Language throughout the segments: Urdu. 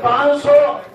500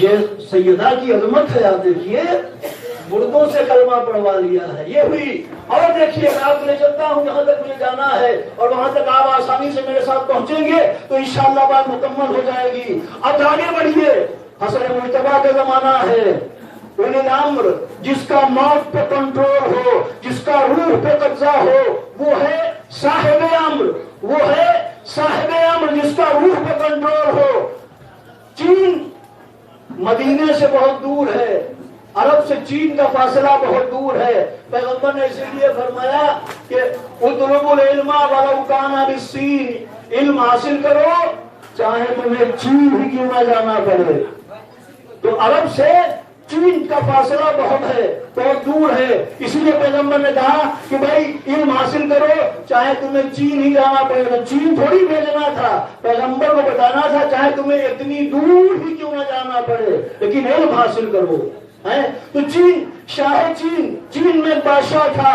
یہ سیدہ کی عظمت ہے. آپ دیکھیے مردوں سے کلمہ پڑھوا لیا ہے. یہ ہوئی. اور دیکھیے میں آپ کو لے چلتا ہوں جہاں تک مجھے جانا ہے اور وہاں تک آپ آسانی سے میرے ساتھ پہنچیں گے تو انشاءاللہ بات مکمل ہو جائے گی. اب آگے بڑھیے. حسن مجتبیٰ کا زمانہ ہے. اولی الامر جس کا موت پہ کنٹرول ہو, جس کا روح پہ قبضہ ہو, وہ ہے صاحب امر. وہ ہے صاحب امر جس کا روح پہ کنٹرول ہو. چین مدینے سے بہت دور ہے. عرب سے چین کا فاصلہ بہت دور ہے. پیغمبر نے اسی لیے فرمایا کہ اطلبوا العلم ولو کان بالصین. علم حاصل کرو چاہے تمہیں چین ہی کیوں نہ جانا پڑے. تو عرب سے چین کا فاصلہ بہت ہے, بہت دور ہے. اس لیے پیغمبر نے کہا کہ بھائی علم حاصل کرو چاہے تمہیں چین ہی جانا پڑے. تو چین تھوڑی بھیجنا تھا, پیغمبر کو بتانا تھا چاہے تمہیں اتنی دور ہی کیوں نہ جانا پڑے لیکن علم حاصل کرو. تو چین, شاہ چین میں بادشاہ تھا.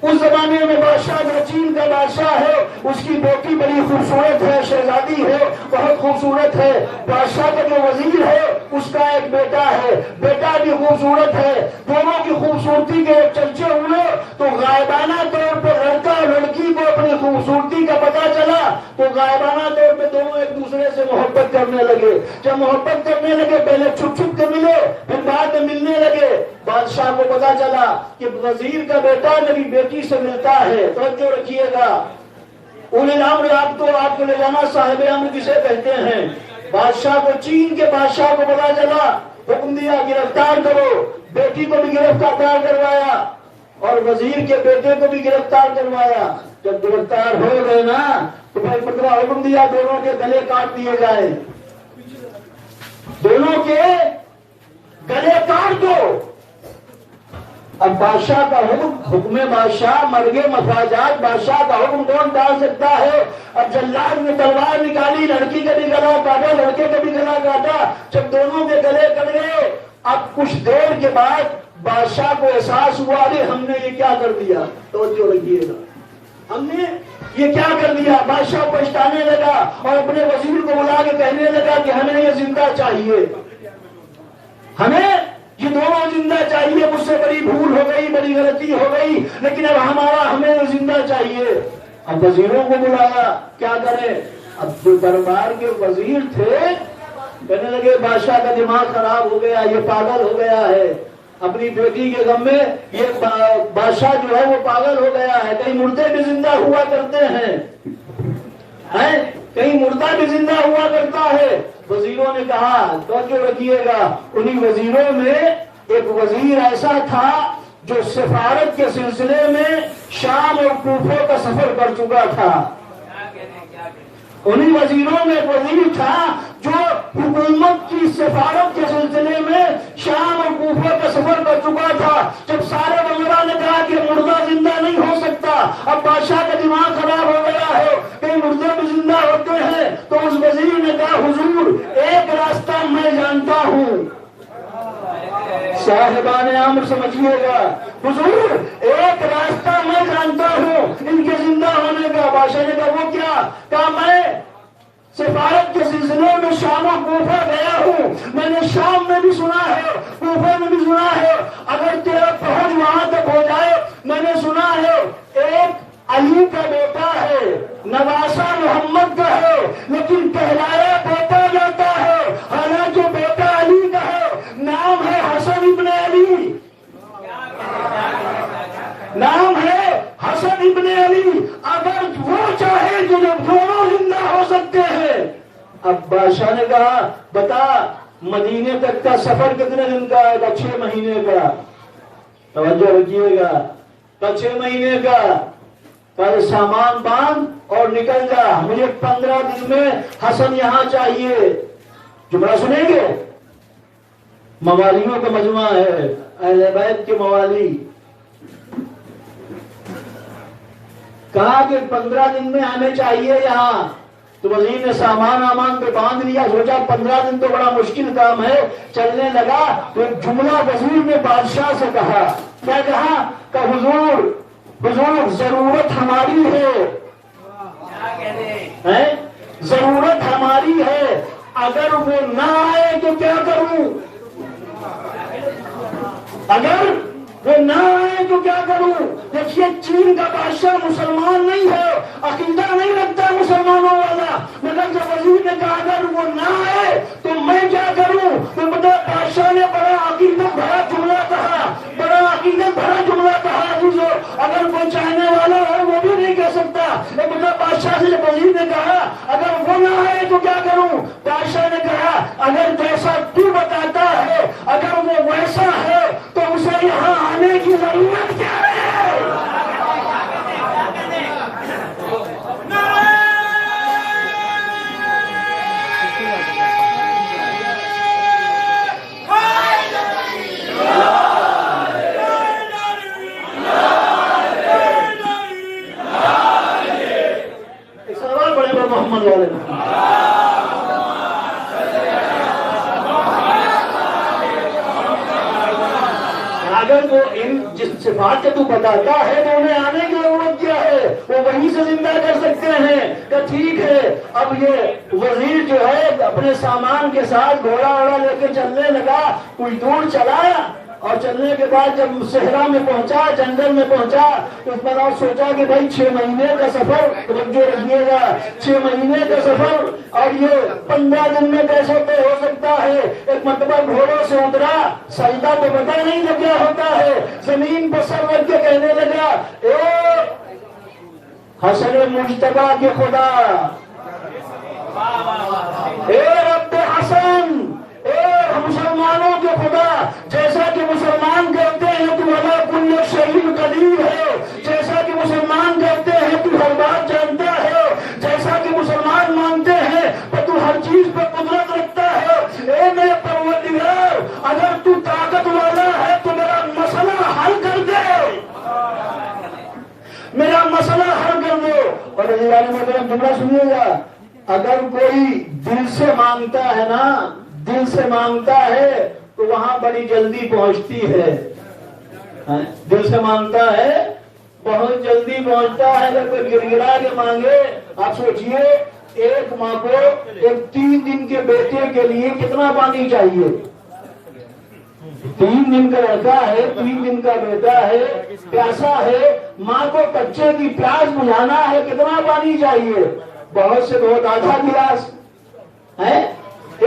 اس زمانے میں بادشاہ جو چین کا بادشاہ ہے اس کی بیٹی بڑی خوبصورت ہے, شہزادی ہے, بہت خوبصورت ہے. بادشاہ کا جو وزیر ہے اس کا ایک بیٹا ہے, بیٹا بھی خوبصورت ہے. دونوں کی خوبصورتی کے چرچے ہوئے تو غائبانہ طور پر لڑکا اور لڑکی کو اپنی خوبصورتی کا پتہ چلا تو غائبانہ طور پہ دونوں ایک دوسرے سے محبت کرنے لگے. جب محبت کرنے لگے پہلے چھپ چھپ کے ملے پھر بعد میں ملنے لگے. بادشاہ کو پتا چلا کہ وزیر کا بیٹا میری بیٹی سے ملتا ہے. توجہ رکھیے گا. اولی الامر آپ کو لے جانا صاحب امر کسے کہتے ہیں. بادشاہ کو, چین کے بادشاہ کو پتا چلا, حکم دیا گرفتار کرو. بیٹی کو بھی گرفتار کروایا اور وزیر کے بیٹے کو بھی گرفتار کروایا. جب گرفتار ہو گئے نا تو بھائی پترا حکم دیا دونوں کے گلے کاٹ دیے جائیں. دونوں کے گلے کاٹ دو. اب بادشاہ کا حکم بادشاہ, مرگے مفاجات, بادشاہ کا حکم کون ڈال سکتا ہے. اب جلاد نے تلوار نکالی, لڑکی کا بھی گلا کاٹا, لڑکے کا بھی گلا کاٹا. جب دونوں کے گلے کٹ گئے اب کچھ دیر کے بعد بادشاہ کو احساس ہوا کہ ہم نے یہ کیا کر دیا. توجہ رکھیے گا, ہم نے یہ کیا کر دیا. بادشاہ پچھتانے لگا اور اپنے وزیر کو بلا کے کہنے لگا کہ ہمیں یہ زندہ چاہیے, ہمیں یہ دونوں زندہ چاہیے. مجھ سے بڑی بھول ہو گئی, بڑی غلطی ہو گئی, لیکن اب ہمیں زندہ چاہیے. اب وزیروں کو بلایا, کیا کریں. اب جو دربار کے وزیر تھے کہنے لگے بادشاہ کا دماغ خراب ہو گیا, یہ پاگل ہو گیا ہے. اپنی بیٹی کے غم میں یہ بادشاہ جو ہے وہ پاگل ہو گیا ہے. کہیں مردے بھی زندہ ہوا کرتے ہیں, کہیں مردہ بھی زندہ ہوا کرتا ہے. وزیروں نے کہا توجہ رکھیے گا, انہی وزیروں میں ایک وزیر ایسا تھا جو سفارت کے سلسلے میں شام اور کوفہ کا سفر کر چکا تھا. انہی وزیروں میں ایک وزیر تھا جو حکومت کی سفارت کے سلسلے میں شام اور کوفہ کا سفر کر چکا تھا. جب سارے وزراء نے کہا کہ مردہ زندہ نہیں ہو سکتا, اب بادشاہ کا دماغ خراب ہو گیا ہے, کئی مردے بھی زندہ ہوتے ہیں, تو اس وزیر نے کہا حضور ایک راستہ میں جانتا ہوں. صاحبان امر سمجھیے گا, حضور ایک راستہ میں جانتا ہوں ان کے زندہ ہونے کا. بادشاہ نے کہا وہ کیا. کہا میں سفارت کے سلسلے میں شام و کوفہ گیا ہوں, میں نے شام میں بھی سنا ہے, کوفہ میں بھی سنا ہے, اگر تیرا پہنچ وہاں تک ہو جائے, میں نے سنا ہے ایک علی کا بیٹا ہے, نواسا محمد کا ہے, لیکن کہلایا بیٹا جاتا ہے, حالانکہ بیٹا علی کا ہے, نام ہے حسن ابن علی, نام ہے حسن ابن علی. اگر وہ چاہے تو جب دونوں زندہ ہو سکتے ہیں. اب بادشاہ نے کہا بتا مدینے تک کا سفر کتنے دن کا ہے. 6 مہینے کا. توجہ رکھیے گا, 6 مہینے کا. پہلے سامان باندھ اور نکل جا, مجھے 15 دن میں حسن یہاں چاہیے. جملہ سنیں گے, موالیوں کا مجمع ہے, اہل بیت کے موالی. کہا کہ 15 دن میں ہمیں چاہیے یہاں. تو وزیر نے سامان پہ باندھ لیا, سوچا 15 دن تو بڑا مشکل کام ہے. چلنے لگا تو ایک جملہ وزیر نے بادشاہ سے کہا. کیا کہا کہ حضور ضرورت ہماری ہے, ضرورت ہماری ہے، اگر وہ نہ آئے تو کیا کروں؟ اگر وہ نہ آئے تو کیا کروں؟ دیکھیے چین کا بادشاہ مسلمان نہیں ہے، عقیدہ نہیں رکھتا مسلمانوں والا، مگر جب وزیر نے کہا اگر وہ نہ آئے تو میں کیا کروں؟ تو بادشاہ نے بڑا عقیدت بھرا جملہ کہا، بڑا عقیدت بھرا جملہ کہا، اگر کوئی چاہنے والا ہے وہ بھی نہیں کہہ سکتا۔ بادشاہ سے جب وزیر نے کہا اگر وہ نہ آئے تو کیا کروں؟ بادشاہ نے کہا اگر جیسا تو بتاتا ہے اگر وہ ویسا ہے تو اسے یہاں آنے کی ضرورت کیا ہے؟ ایک سوال بڑے بڑے محمد والے اگر وہ ان جس صفات کے تو بتاتا ہے تو انہیں آنے کی ضرورت کیا ہے؟ وہ وہیں سے زندہ کر سکتے ہیں کہ ٹھیک ہے۔ اب یہ وزیر جو ہے اپنے سامان کے ساتھ گھوڑا ووڑا لے کے چلنے لگا، کچھ دور چلا اور چلنے کے بعد جب صحرا میں پہنچا، جنگل میں پہنچا تو اس پر سوچا کہ بھائی 6 مہینے کا سفر، توجہ رکھیے گا، 6 مہینے کا سفر اور یہ 15 دن میں کیسے طے ہو سکتا ہے؟ ایک مرتبہ گھوڑوں سے اترا، سجدہ تو پتہ نہیں لگا ہوتا ہے، زمین پر سر رکھ کے کہنے لگا اے حسن مجتبیٰ کے خدا، اے رب حسن، اے مسلمانوں کے خدا، جیسا کہ مسلمان کہتے ہیں تو علی کل شیء قدیر ہے، جیسا کہ مسلمان کہتے ہیں تو ہر بات جانتا ہے، جیسا کہ مسلمان مانتے ہیں تو ہر چیز پر قدرت رکھتا ہے، اے میرے پروردگار اگر تو طاقت والا ہے تو میرا مسئلہ حل کر دے، میرا مسئلہ حل کر دو۔ اور جملہ سنیے گا، اگر کوئی دل سے مانگتا ہے نا، دل سے مانگتا ہے تو وہاں بڑی جلدی پہنچتی ہے، دل سے مانگتا ہے بہت جلدی پہنچتا ہے۔ اگر کوئی گڑگڑا کے مانگے، آپ سوچئے ایک ماں کو ایک 3 دن کے بیٹے کے لیے کتنا پانی چاہیے؟ 3 دن کا لڑکا ہے، 3 دن کا بیٹا ہے، پیاسا ہے، ماں کو بچے کی پیاس بجھانا ہے، کتنا پانی چاہیے؟ بہت سے بہت آدھا گلاس ہے،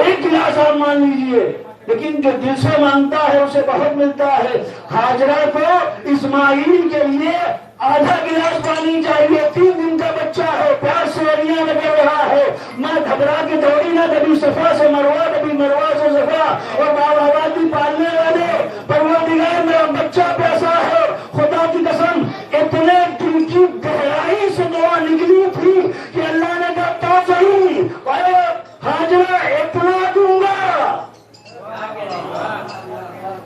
1 گلاس آپ مان لیجئے، لیکن جو دل سے مانگتا ہے اسے بہت ملتا ہے۔ ہاجرہ کو اسماعیل کے لیے آدھا گلاس پانی چاہیے، 3 دن کا بچہ ہے، پیاس سے اڑیاں لگے رہا ہے، ماں گھبرا کے دوڑی نہ، کبھی صفا سے مروہ، کبھی مروہ سے صفا، اور ماں بابا کی پالنے والے پروردگار میرا بچہ پیاسا ہے۔ خدا کی قسم اتنے دل کی گہرائی سے دعا نکلی تھی کہ اللہ نے کہا تو صحیح ہاجرہ اتنا دوں گا،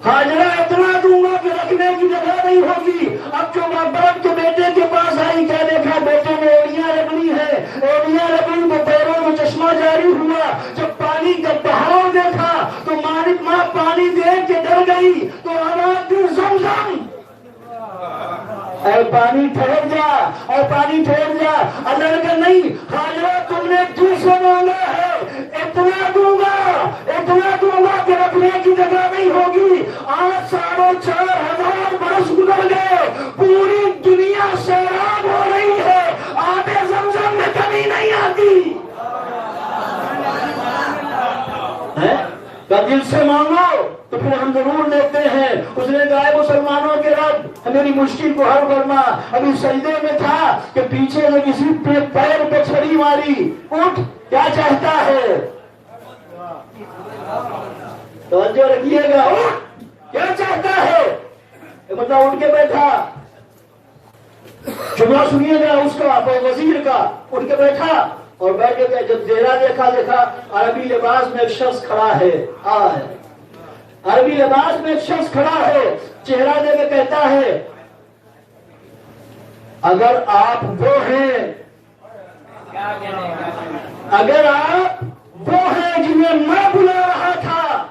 ہاجرہ اتنا دوں گا کہ رکھنے کی جگہ نہیں ہوگی۔ اب جو ماں باپ کے بیٹے کے پاس آئی، کیا دیکھا؟ بیٹے نے اوڑیاں رگڑی ہے، اوڑیاں رگڑی تو پیروں میں چشمہ جاری ہوا، جب پانی کا بہاؤ دیکھا تو ماں پانی دیکھ کے ڈر گئی، تو آواز دی زمزم، اے پانی ٹھہر جا، اے پانی ٹھہر جا۔ اللہ نے کہا نہیں ہاجرہ تم نے دل سے مانگا ہے، اتنا دوں گا کہ رکھنے کی جگہ نہیں ہوگی۔ آج 4,500 برس گزر گئے، پوری دنیا سیراب ہو رہی ہے، آبِ زمزم میں کمی نہیں آتی۔ دل سے مانگو تو پھر ہم ضرور دیتے ہیں۔ اس نے کہا مسلمانوں کے رب میری مشکل کو حل کرنا۔ ابھی سجدے میں تھا کہ پیچھے سے کسی پیر پہ چھڑی ماری، اٹھ، کیا چاہتا ہے؟ توجہ رکھیے گا، اٹھ، کیا چاہتا ہے؟ مطلب اٹھ کے بیٹھا، جملہ سنیے گا اس کا، وزیر کا، اٹھ کے بیٹھا اور بیٹھے گئے، جب چہرہ دیکھا عربی لباس میں ایک شخص کھڑا ہے، عربی لباس میں ایک شخص کھڑا ہے، چہرہ دے کے کہتا ہے اگر آپ وہ ہیں، اگر آپ وہ ہیں جنہیں میں بلا رہا تھا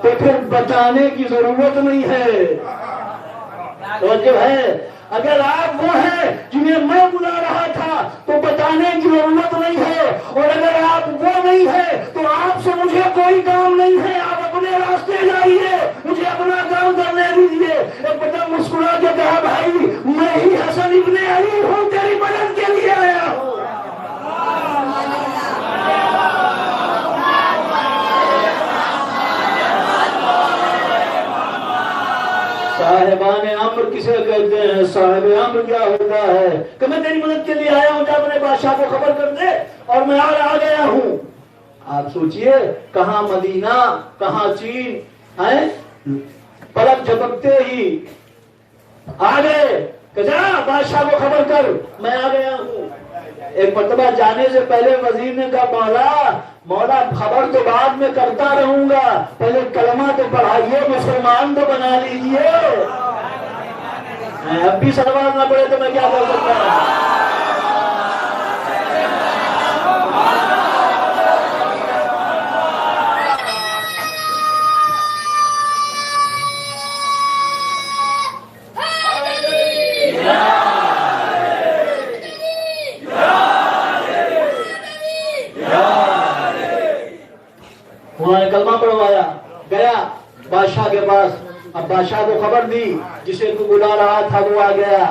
تو پھر بچانے کی ضرورت نہیں ہے۔ توجہ ہے، اگر آپ وہ ہیں جنہیں میں بلا رہا تھا تو بتانے کی ضرورت نہیں ہے، اور اگر آپ وہ نہیں ہیں تو آپ سے مجھے کوئی کام نہیں ہے، آپ اپنے راستے جائیے، مجھے اپنا کام کرنے دیجیے۔ ایک بندہ مسکرا کے کہا بھائی میں ہی حسن ابن علی ہوں، تیری مدد کے لیے آیا ہوں۔ صاحبان امر کسے کہتے ہیں؟ صاحب امر کیا ہوتا ہے کہ میں تیری مدد کے لیے آیا ہوں، جا اپنے بادشاہ کو خبر کر دے اور میں آ گیا ہوں۔ آپ سوچئے کہاں مدینہ کہاں چین ہے، پلک جھپکتے ہی آ گئے کہ جا بادشاہ کو خبر کر میں آ گیا ہوں۔ ایک مرتبہ جانے سے پہلے وزیر نے کہا مولا خبر تو بعد میں کرتا رہوں گا، پہلے کلمہ تو پڑھائیے، مسلمان تو بنا لیجیے۔ اب بھی سلوات نہ پڑے تو میں کیا کر سکتا ہوں؟ انہوں نے کلمہ پڑھوایا، گیا بادشاہ کے پاس، اب بادشاہ کو خبر دی، جسے تو بلا رہا تھا وہ آ گیا۔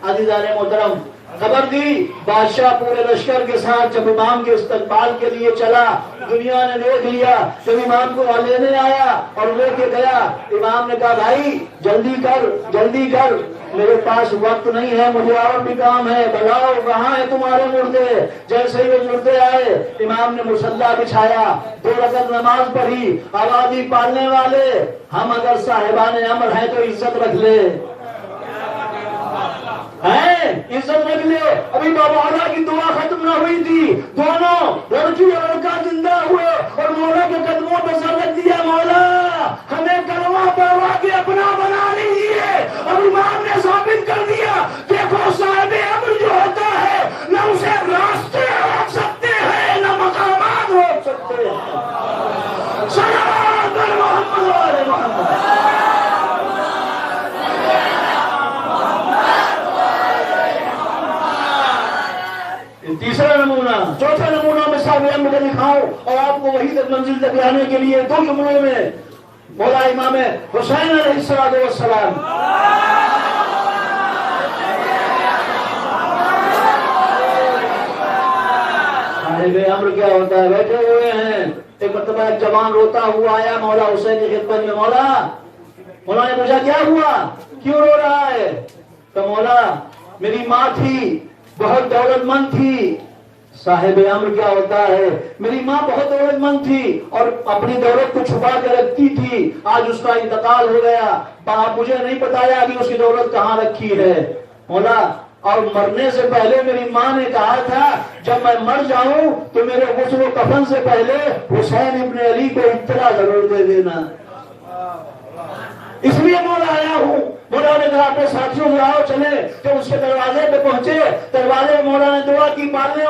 عزیزان محترم خبر دی، بادشاہ پورے لشکر کے ساتھ جب امام کے استقبال کے لیے چلا، دنیا نے دیکھ لیا، جب امام کو لینے آیا اور لے کے گیا، امام نے کہا بھائی جلدی کر میرے پاس وقت نہیں ہے، مجھے اور بھی کام ہے، بتاؤ کہاں ہے تمہارے مردے؟ جیسے ہی وہ مردے آئے، امام نے مصلی بچھایا، 2 رکعت نماز پڑھی، آبادی پالنے والے ہم اگر صاحبان امر ہیں تو عزت رکھ لے، عزت رکھ لے۔ ابھی بابا اعلیٰ کی دعا ختم نہ ہوئی تھی، دونوں لڑکی اور لڑکا زندہ ہوئے اور مولا کے قدموں پہ سر رکھ دیا، مولا ہمیں کلمہ پڑھوا کے اپنا بنا لیجیے۔ اب امام نے ثابت کر دیا دیکھو صاحب امر جو ہوتا ہے نہ اسے راستے روک سکتے ہیں نہ مقامات روک سکتے ہیں۔ صلوات بر محمد و آل محمد۔ تیسرا نمونہ، چوتھا نمونہ میں صاحب امر کا دکھاؤں اور آپ کو وہی تک منزل تک لانے کے لیے 2 جملوں میں مولا امام حسین علیہ السلام صاحب امر کیا ہوتا ہے؟ بیٹھے ہوئے ہیں، ایک مرتبہ ایک جوان روتا ہوا آیا مولا حسین کی خدمت میں، مولا نے پوچھا کیا ہوا، کیوں رو رہا ہے؟ تو مولا میری ماں تھی بہت دولت مند تھی۔ صاحب امر کیا ہوتا ہے؟ میری ماں بہت دولت مند تھی اور اپنی دولت کو چھپا کے رکھتی تھی، آج اس کا انتقال ہو گیا، مجھے نہیں بتایا کہ اس کی دولت کہاں رکھی ہے۔ مولا اور مرنے سے پہلے میری ماں نے کہا تھا جب میں مر جاؤں تو میرے غسل و کفن سے پہلے حسین ابن علی کو اطلاع ضرور دے دینا، اس لیے مولا آیا ہوں۔ مولا نے کہا اپنے ساتھیوں سے آؤ چلے، جب اس کے دروازے پہ پہنچے، دروازے مولا نے دعا کی پالنے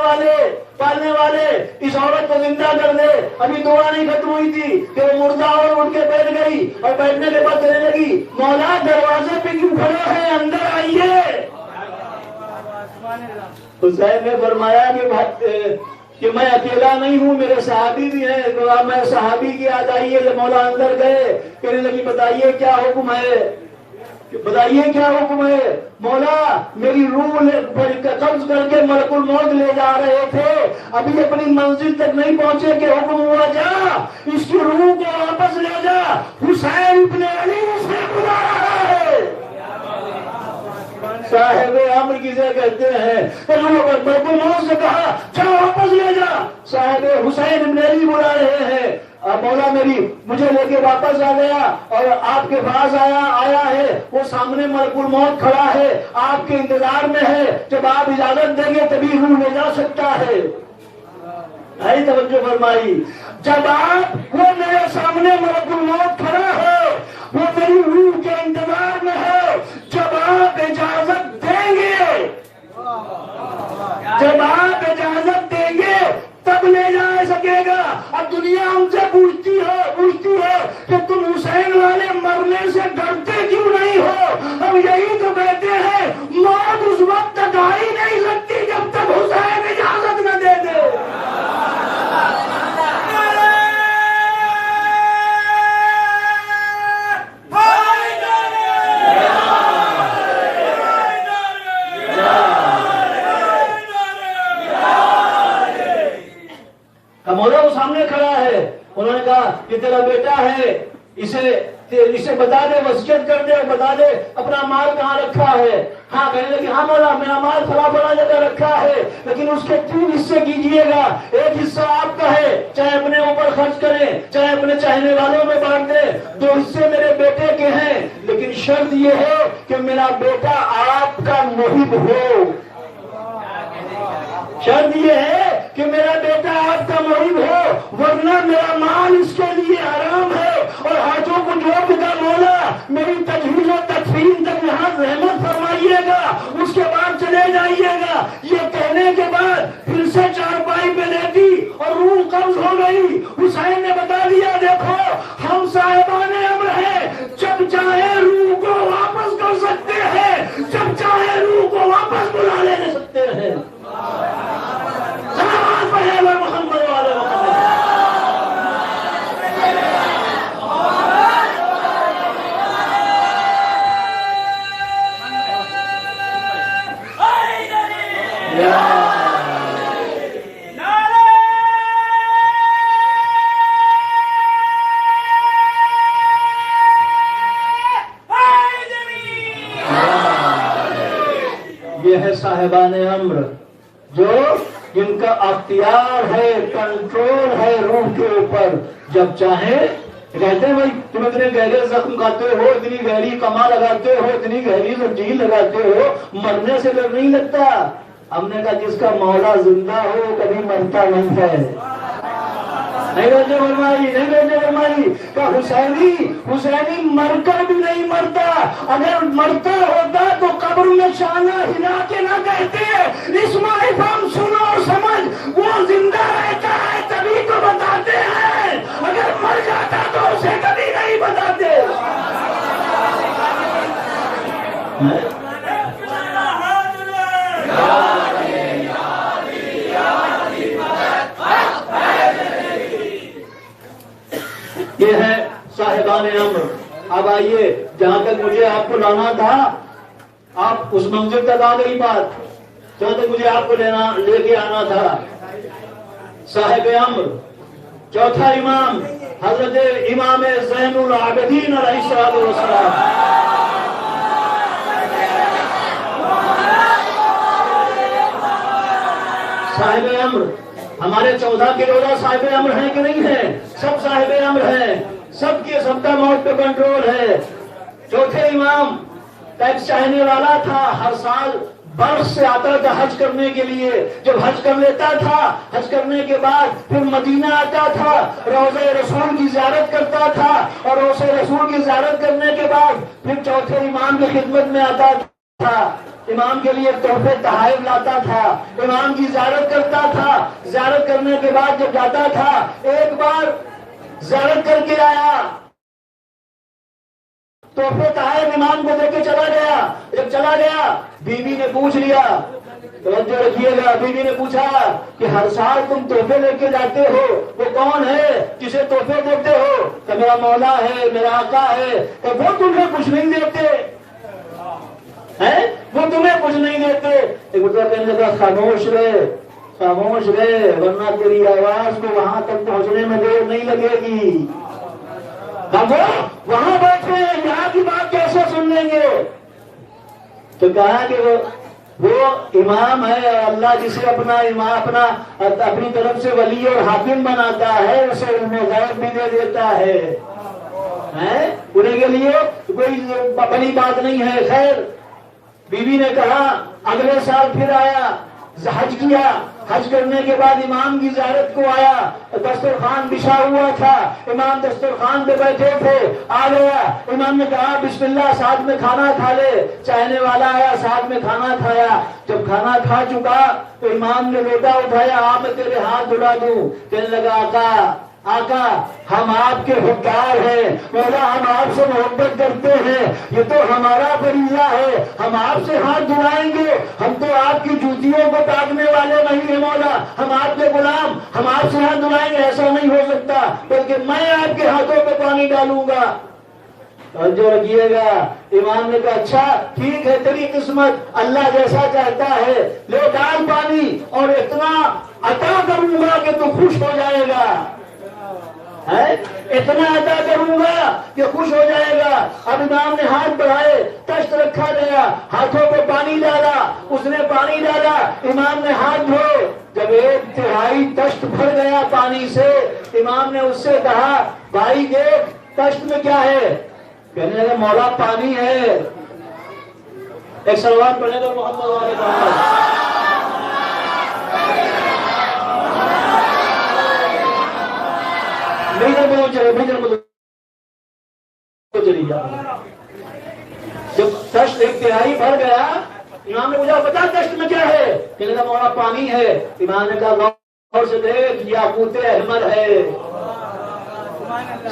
والے اس عورت کو زندہ کر دے۔ ابھی دعا نہیں ختم ہوئی تھی کہ وہ مردہ اور اٹھ کے بیٹھ گئی اور بیٹھنے کے بعد کہنے لگی مولا دروازے پہ کیوں کھڑے ہیں، اندر آئیے۔ حسین نے فرمایا کہ میں اکیلا نہیں ہوں، میرے صحابی بھی ہیں، تو میں صحابی کی یاد آئیے۔ جب مولا اندر گئے کہنے لگی بتائیے کیا حکم ہے؟ مولا میری روح قبض کر کے ملک الموت لے جا رہے تھے، ابھی اپنی منزل تک نہیں پہنچے کہ حکم ہوا جا اس کی روح کو واپس لے جا، حسین ابن علی سے بلا رہا ہے۔ صاحب امر کسے کہتے ہیں؟ ملک الموت سے کہا جا واپس لے جا، صاحب حسین ابن علی بلا رہے ہیں۔ مولا مجھے لے کے واپس آ گیا اور آپ کے پاس آیا ہے، وہ سامنے ملک الموت کھڑا ہے، آپ کے انتظار میں ہے، جب آپ اجازت دیں گے تبھی روح لے جا سکتا ہے۔ توجہ فرمائی، جب وہ میرے سامنے ملک الموت کھڑا ہے، وہ میری روح کے انتظار میں ہے، جب آپ اجازت دیں گے تب لے جا سکے گا۔ اب دنیا ہم سے پوچھتی ہے کہ تم حسین والے مرنے سے ڈرتے کیوں نہیں ہو؟ ہم یہی تو کہتے ہیں موت اس وقت تک آ ہی نہیں سکتی جب تک حسین اجازت نہ دے دے۔ مولا وہ سامنے کھڑا ہے، انہوں نے کہا کہ تیرا بیٹا ہے، اسے بتا دے، وصیت کر دے، بتا دے اپنا مال کہاں رکھا ہے۔ ہاں کہنے لگے ہاں مولا میرا مال فلاں جگہ رکھا ہے، لیکن اس کے 3 حصے کیجئے گا، ایک حصہ آپ کا ہے، چاہے اپنے اوپر خرچ کریں چاہے اپنے چاہنے والوں میں بانٹ دیں، 2 حصے میرے بیٹے کے ہیں، لیکن شرط یہ ہے کہ میرا بیٹا آپ کا محب ہو۔ شرط یہ ہے کہ میرا بیٹا آپ کا محب ہو، ورنہ میرا مال اس کے لیے حرام ہے۔ اور ہاتھوں کو جوڑ کا مولا میری تجہیز و تدفین تک یہاں رحمت فرمائیے گا، اس کے بعد چلے جائیے گا۔ یہ کہنے کے بعد پھر سے چارپائی پہ لیٹی اور روح قبض ہو گئی۔ حسین نے بتا دیا دیکھو ہم صاحبان امر ہیں، جب چاہے روح کو واپس کر سکتے ہیں، جب چاہے روح کو واپس بلا لے سکتے ہیں۔ محمد والے محمد۔ یہ ہے صاحبان امر، جو جن کا اختیار ہے، کنٹرول ہے روح کے اوپر، جب چاہے کہتے ہیں بھائی تم اتنے گہرے زخم کھاتے ہو، اتنی گہری کما لگاتے ہو، اتنی گہری زنجیر لگاتے ہو، مرنے سے ڈر نہیں لگتا؟ ہم نے کہا جس کا مولا زندہ ہو وہ کبھی مرتا نہیں ہے۔ نہیں بچے فرمائی کہ حسینی مر کر بھی نہیں مرتا، اگر مرتا ہوتا تو قبر میں شانہ ہلا کے نہ کہتے اسماعیل فہم سنو اور سمجھ، وہ زندہ رہتا ہے تبھی تو بتاتے ہیں، اگر مر جاتا تو اسے کبھی نہیں بتاتے۔ یہ ہے صاحبان امر۔ اب آئیے جہاں تک مجھے آپ کو لانا تھا، آپ اس منزل تک آ گئی بات جہاں تک مجھے آپ کو لے کے آنا تھا۔ صاحب امر، چوتھا امام حضرت امام زین العابدین علیہ السلام۔ صاحب امر ہمارے 14 کے 14 صاحب امر ہیں کہ نہیں ہیں؟ سب صاحب امر ہیں، سب کا موت پہ کنٹرول ہے۔ چوتھے امام ٹیکس چاہنے والا تھا، ہر سال برف سے آتا تھا حج کرنے کے لیے، جب حج کر لیتا تھا، حج کرنے کے بعد پھر مدینہ آتا تھا، روضہ رسول کی زیارت کرتا تھا، اور روضہ رسول کی زیارت کرنے کے بعد پھر چوتھے امام کی خدمت میں آتا تھا، امام کے لیے تحفے تحائف لاتا تھا، امام کی زیارت کرتا تھا۔ زیارت کرنے کے بعد جب جاتا تھا، ایک بار زیارت کر کے آیا، تحفے تحائف امام کو دے کے چلا گیا۔ جب چلا گیا بیوی نے پوچھ لیا، توجہ رکھیے گا، بیوی نے پوچھا کہ ہر سال تم تحفے لے کے جاتے ہو، وہ کون ہے جسے تحفے دیتے ہو؟ کہ میرا مولا ہے، میرا آقا ہے۔ کہ وہ تمہیں کچھ نہیں دیتے ہیں، وہ تمہیں کچھ نہیں دیتے۔ ایک مطلب کہنے لگا خاموش رہے ورنہ تیری آواز کو وہاں تک پہنچنے میں دیر نہیں لگے گی۔ ہم وہاں بیٹھے ہیں، یہاں کی بات کیسے سن لیں گے؟ تو کہا کہ وہ امام ہے، اور اللہ جسے اپنی طرف سے ولی اور حاکم بناتا ہے اسے علم غیب بھی دے دیتا ہے، انہیں کے لیے کوئی بڑی بات نہیں ہے۔ خیر بیوی نے کہا، اگلے سال پھر آیا، حج کیا، حج کرنے کے بعد امام کی زیارت کو آیا، دسترخوان بچھا ہوا تھا، امام دسترخوان پہ بیٹھے تھے، آ گیا، امام نے کہا بسم اللہ، ساتھ میں کھانا کھا لے۔ چاہنے والا آیا، ساتھ میں کھانا کھایا، جب کھانا کھا چکا تو امام نے لوٹا اٹھایا، آپ میں تیرے ہاتھ دھلا دوں؟ کہنے لگا آقا آقا ہم آپ کے حکمران ہیں، مولا ہم آپ سے محبت کرتے ہیں، یہ تو ہمارا فریضہ ہے، ہم آپ سے ہاتھ دھلائیں گے، ہم تو آپ کی جوتیوں کو تاکنے والے نہیں ہیں مولا، ہم آپ کے غلام، ہم آپ سے ہاتھ دھلائیں گے، ایسا نہیں ہو سکتا، بلکہ میں آپ کے ہاتھوں پہ پانی ڈالوں گا۔ توجہ رکھیے گا، امام نے کہا اچھا ٹھیک ہے، تیری قسمت، اللہ جیسا چاہتا ہے لے ڈال پانی، اور اتنا عطا کروں گا کہ تو خوش ہو جائے گا، اتنا عطا کروں گا کہ خوش ہو جائے گا۔ اب امام نے ہاتھ بڑھائے، تشت رکھا گیا، ہاتھوں پہ پانی ڈالا، اس نے پانی ڈالا، امام نے ہاتھ دھوئے، جب 1/3 تشت بھر گیا پانی سے، امام نے اس سے کہا بھائی دیکھ تشت میں کیا ہے؟ کہنے لگا مولا پانی ہے۔ ایک سلوات پڑھنے دو محمد والے محمد۔ جب تشت 1/3 بھر گیا، امام نے پوچھا بتا تشت میں کیا ہے؟ کہنے لگا مولا پانی ہے۔ امام نے کہا غور سے دیکھ، یاقوت احمر ہے،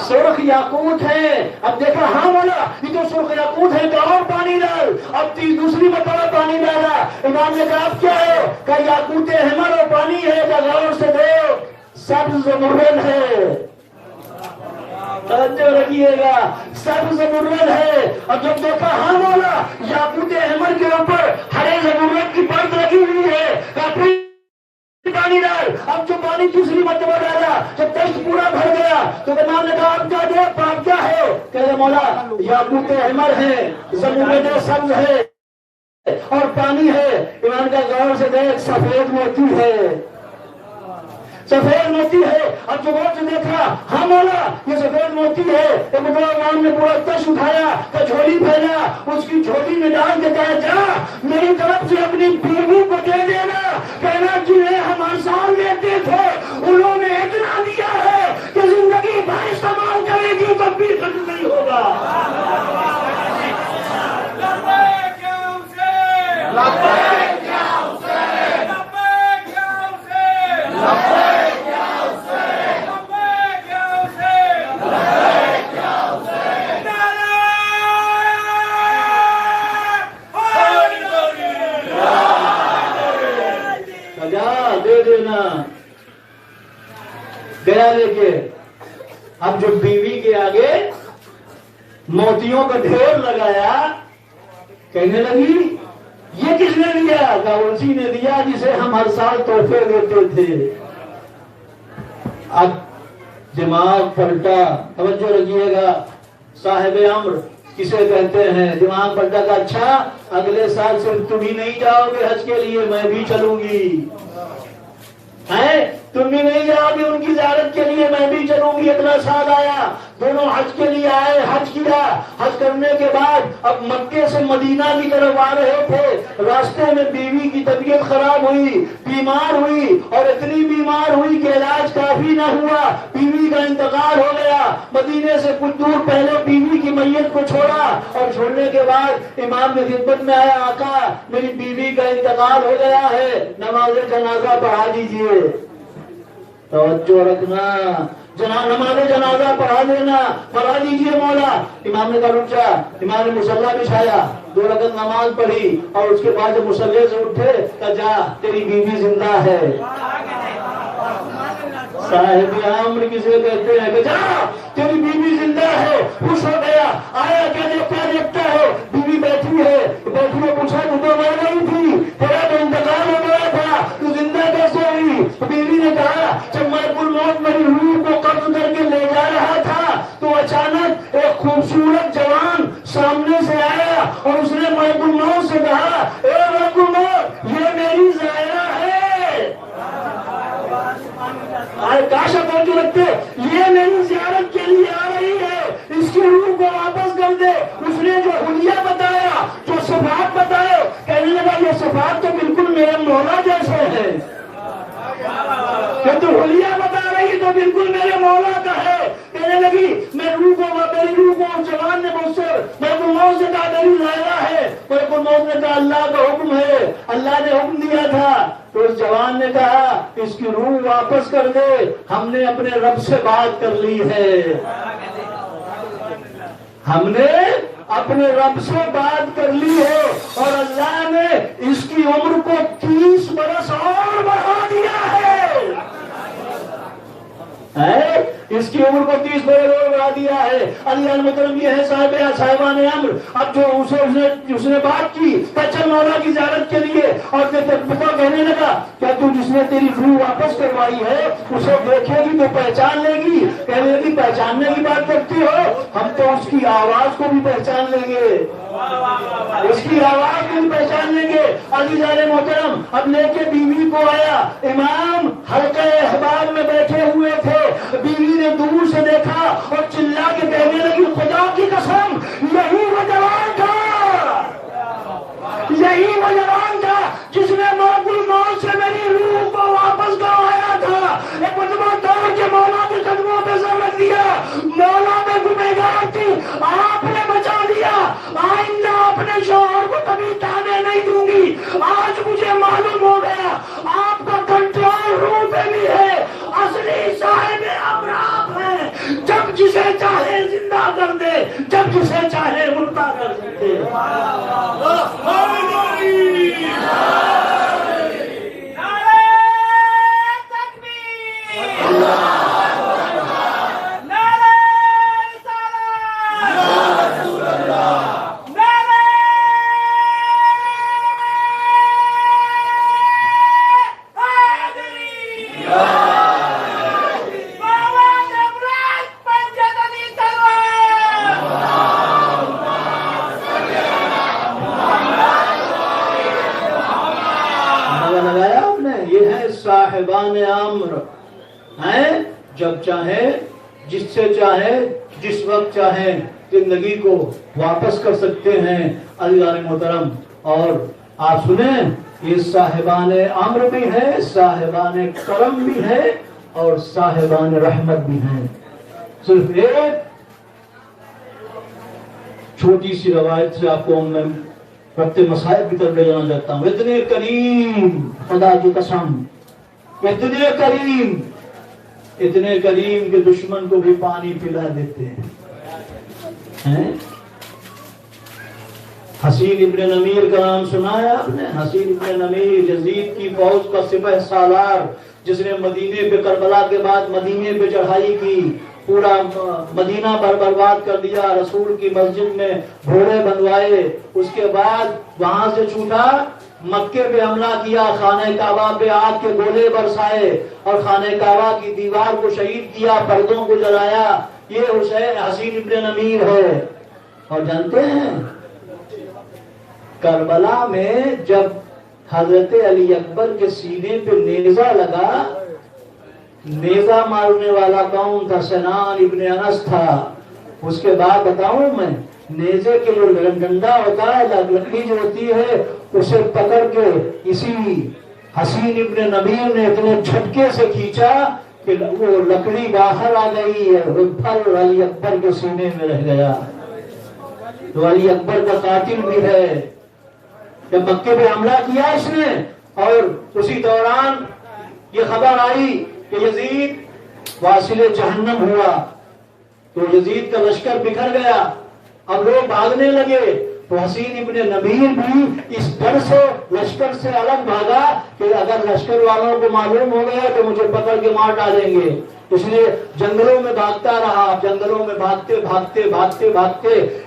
سرخ یاقوت ہے۔ اب دیکھا ہاں مولا یہ تو سرخ یاقوت ہے، تو اور پانی ڈال۔ اب دوسری مرتبہ پانی ڈالا، امام نے کہا اب کیا ہے؟ کہ یاقوت احمر اور پانی ہے، کہ غور سے دیکھ سبز زمرد ہے۔ توجہ رکھیے گا، سبز زمرد ہے۔ اور جب دیکھا ہاں مولا یاقوت احمر کے اوپر ہرے زمرد کی پرت لگی ہوئی ہے، پانی ڈال۔ اب جو پانی دوسری مرتبہ ڈالا، جب تشت پورا بھر گیا تو امام نے کہا اب کیا دیکھ آپ کیا ہے؟ کہ مولا یاقوت احمر ہے، زمرد سبز ہے اور پانی ہے۔ امام کا غور سے دیکھ سفید موتی ہے، سفید موتی ہے۔ اب جو غور سے دیکھا ہاں مولا یہ سفید موتی ہے، تو امام نے پورا تشت اٹھایا، تو جھولی پھیلا، اس کی جھولی میں ڈال کے کہا جا میری طرف سے اپنی بیوی کو دے دینا، کہنا جنہیں ہم ہر سال دیتے تھے انہوں نے اتنا دیا ہے کہ زندگی بھر استعمال کرے گی تو بھی ختم نہیں ہوگا۔ گیا لے کے، اب جو بیوی کے آگے موتیوں کا ڈھیر لگایا، کہنے لگی یہ کس نے دیا؟ کہا اسی نے دیا جسے ہم ہر سال تحفے دیتے تھے۔ اب دماغ پلٹا، توجہ رکھیے گا، صاحب امر کسے کہتے ہیں، دماغ پلٹا کا اچھا اگلے سال صرف تم ہی نہیں جاؤ گے حج کے لیے، میں بھی چلوں گی، تم بھی نہیں جاؤ گے ان کی زیارت کے لیے، میں بھی چلوں گی۔ اتنا سال آیا، دونوں حج کے لیے آئے، حج کیا، حج کرنے کے بعد اب مکے سے مدینہ کی طرف آ رہے تھے، راستے میں بیوی کی طبیعت خراب ہوئی، بیمار ہوئی، اور اتنی بیمار ہوئی کہ علاج کافی نہ ہوا، بیوی کا انتقال ہو گیا۔ مدینے سے کچھ دور پہلے بیوی کی میت کو چھوڑا، اور چھوڑنے کے بعد امام کی خدمت میں آیا، آقا میری بیوی کا انتقال ہو گیا ہے، نماز جنازہ پڑھا دیجیے۔ توجہ رکھنا، نماز جنازہ پڑھا دینا، پڑھا دیجیے مولا۔ امام نے کہا رک جا، امام نے مصلی بچھایا، 2 رکعت نماز پڑھی، اور اس کے بعد جب مصلی سے اٹھے تو جا تیری بیوی زندہ ہے۔ صاحب امر کسے کہتے ہیں کہ جا تیری بیوی زندہ ہے، خوش ہو گیا، آیا کیا دیکھتا ہے، بیوی بیٹھی ہے، پوچھا تو مر گئی تھی، تیرا تو انتقال ہو گیا تھا، تو زندہ کیسے ہوئی؟ بیوی نے کہا جب ملک الموت میری روح کو قبض کر کے لے جا رہا تھا تو اچانک ایک خوبصورت جوان سامنے سے آیا، اور اس نے ملک الموت سے کہا اے ملک الموت یہ میری زائرہ ہے، کاشا پہنچ رکھتے، یہ میری زیارت کے لیے آ رہی ہے، اس کی روح کو واپس کر دے۔ اس نے جو حلیہ بتایا، جو صفات بتائے، کہنے لگا یہ صفات تو بالکل میرے مولا جیسے ہیں، کہ تو حلیہ بتا رہی تو بالکل میرے مولا کا ہے۔ کہنے لگی میری روح کو جوان نے مجھ سے ملک الموت سے کہا میری زائرہ ہے، ملک الموت نے کہا اللہ کا حکم ہے اللہ نے حکم دیا تھا تو اس جوان نے کہا اس کی روح واپس کر دے، ہم نے اپنے رب سے بات کر لی ہے، ہم نے اپنے رب سے بات کر لی ہے، اور اللہ نے اس کی عمر کو 30 برس اور بڑھا دیا ہے، اس کی عمر کو 30 برس اور بڑھا دیا ہے۔ اللہ المکرم یہ ہے صاحبان امر۔ اب جو اس نے بات کی چل مولا کی زیارت کے لیے، اور کہنے لگا کیا تو جس نے تیری روح واپس کروائی ہے اسے دیکھے گی تو پہچان لے گی؟ کہنے لگی پہچاننے کی بات کرتی ہو، ہم تو اس کی آواز کو بھی پہچان لیں گے، اس کی آواز کو بھی پہچان لیں گے۔ عزیزان محترم اب لے کے بیوی کو آیا، امام حلقہ احباب میں بیٹھے ہوئے تھے، بیوی نے دور سے دیکھا اور چلا کے کہنے لگی خدا کی قسم یہی وہ جوان تھا، یہی وہ جوان تھا جس نے ملک الموت سے میری روح کو واپس کروایا تھا۔ ایک مرتبہ دوڑ کے مولا کے قدموں پہ سر رکھ دیا، مولا میں گنہگار تھی، آپ نے بچا دیا، آئندہ اپنے شوہر کو کبھی تانے نہیں دوں گی، آج مجھے معلوم ہو گیا آپ کا کنٹرول روح پہ بھی ہے، اصلی صاحب امر آپ ہیں، جب جسے چاہے زندہ کر دے، جب جسے چاہے مردہ کر سکتے۔ صاحبان امر ہیں، جب چاہے جس سے چاہے جس وقت چاہے زندگی کو واپس کر سکتے ہیں۔ عزیزان محترم اور آپ سنیں یہ صاحبان امر بھی ہے، صاحبان کرم بھی ہے اور صاحبان رحمت بھی ہیں۔ صرف ایک چھوٹی سی روایت سے آپ کو میں ربط مصائب کی طرف لے جانا چاہتا ہوں۔ اتنے کریم، خدا کی قسم اتنے کریم کہ دشمن کو بھی پانی پلا دیتے ہیں۔ حسین ابن نمیر کا نام سنا ہے آپ نے؟ حسین ابن نمیر یزید کی فوج کا سپہ سالار، جس نے مدینے پہ کربلا کے بعد مدینے پہ چڑھائی کی، پورا مدینہ برباد کر دیا، رسول کی مسجد میں گھوڑے بنوائے، اس کے بعد وہاں سے چھوٹا مکے پہ حملہ کیا، خانہ کعبہ پہ آگ کے گولے برسائے اور خانہ کعبہ کی دیوار کو شہید کیا، پردوں کو جلایا۔ یہ حسین ابن نمیر ہے۔ اور جانتے ہیں کربلا میں جب حضرت علی اکبر کے سینے پہ نیزہ لگا، نیزہ مارنے والا کون تھا؟ سنان ابن انس تھا۔ اس کے بعد بتاؤں میں، نیزے کے جو ڈنڈا ہوتا ہے، لکڑی جو ہوتی ہے، اسے پکڑ کے اسی حسین ابن نمیر نے اتنے جھٹکے سے کھینچا کہ وہ لکڑی باہر آ گئی ہے، وہ پھل علی اکبر کے سینے میں رہ گیا۔ تو علی اکبر کا قاتل بھی ہے۔ جب مکے پہ حملہ کیا اس نے، اور اسی دوران یہ خبر آئی کہ یزید واصل جہنم ہوا، تو یزید کا لشکر بکھر گیا، اب لوگ بھاگنے لگے، تو حسین ابن نمیر بھی اس ڈر سے لشکر سے الگ بھاگا کہ اگر لشکر والوں کو معلوم ہو گیا تو مجھے پکڑ کے مار ڈالیں گے، اس لیے جنگلوں میں بھاگتا رہا، جنگلوں میں بھاگتے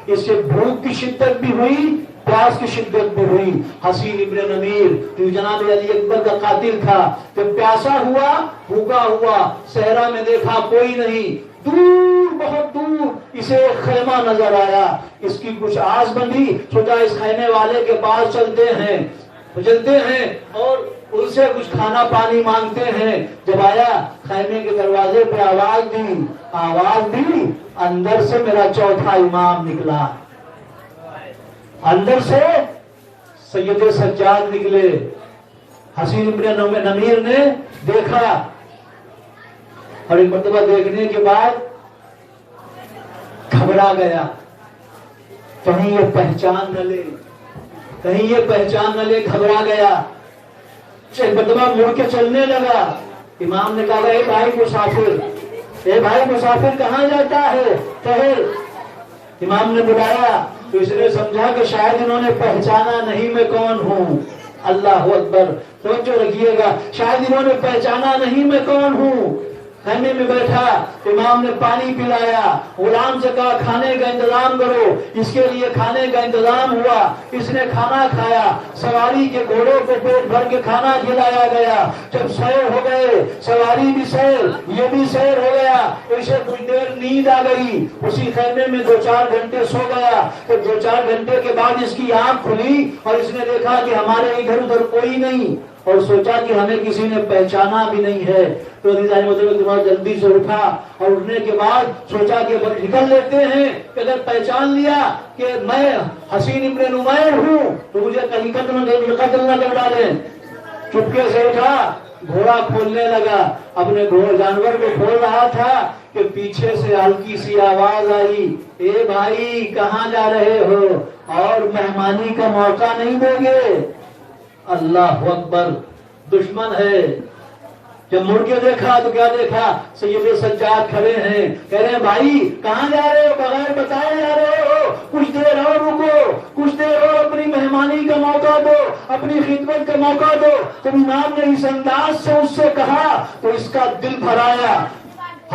اس سے بھوک کی شدت بھی ہوئی، پیاس کی شدت بھی ہوئی۔ حسین ابن نمیر جو جناب علی اکبر کا قاتل تھا، جب پیاسا ہوا، بھوکا ہوا، صحرا میں دیکھا کوئی نہیں، دور بہت دور اسے ایک خیمہ نظر آیا، اس کی کچھ آس بندی، سوچا اس خیمے والے کے پاس چلتے ہیں اور ان سے کچھ کھانا پانی مانگتے ہیں۔ جب آیا خیمے کے دروازے پہ آواز دی، اندر سے میرا چوتھا امام نکلا، اندر سے سید سجاد نکلے۔ حسین ابن نمیر نے دیکھا، اور ایک مرتبہ دیکھنے کے بعد گھبرا گیا، کہیں یہ پہچان نہ لے، کہیں یہ پہچان نہ لے، گھبرا گیا، بدبا مڑ کے چلنے لگا۔ امام نے کہا اے بھائی مسافر، اے بھائی مسافر کہاں جاتا ہے؟ ٹھہر۔ امام نے بلایا تو اس نے سمجھا کہ شاید انہوں نے پہچانا نہیں میں کون ہوں۔ اللہ اکبر، توجہ رکھیے گا، شاید انہوں نے پہچانا نہیں میں کون ہوں۔ خیمے میں بیٹھا، امام نے پانی پلایا، غلام سے کہا کھانے کا انتظام کرو، اس کے لیے کھانے کا انتظام ہوا، اس نے کھانا کھایا، سواری کے گھوڑوں کو پیٹ بھر کے کھانا کھلایا گیا۔ جب سیر ہو گئے، سواری بھی سیر، یہ بھی سیر ہو گیا، اسے کچھ دیر نیند آ گئی، اسی خیمے میں 2-4 گھنٹے سو گیا۔ تو 2-4 گھنٹے کے بعد اس کی آنکھ کھلی اور اس نے دیکھا کہ ہمارے ادھر ادھر کوئی نہیں، اور سوچا کہ ہمیں کسی نے پہچانا بھی نہیں ہے۔ تو دماغ جلدی سے اٹھا اور اٹھنے کے بعد سوچا کہ نکل لیتے ہیں، کہ اگر پہچان لیا کہ میں حسین ابن نمیر ہوں تو مجھے کہیں قتل نہ کر ڈالیں۔ چپکے سے اٹھا، گھوڑا کھولنے لگا، اپنے جانور کو کھول رہا تھا کہ پیچھے سے ہلکی سی آواز آئی، اے بھائی کہاں جا رہے ہو اور مہمانی کا موقع نہیں دو گے؟ اللہ اکبر، دشمن ہے۔ جب مڑ کے دیکھا تو کیا دیکھا؟ سید سجاد کھڑے ہیں، کہہ رہے ہیں بھائی کہاں جا رہے ہو؟ بغیر بتائے جا رہے ہو، کچھ دیر اور رکو، کچھ دیر اور اپنی مہمانی کا موقع دو، اپنی خدمت کا موقع دو۔ تو امام نے اس انداز سے اس سے کہا تو اس کا دل بھر آیا،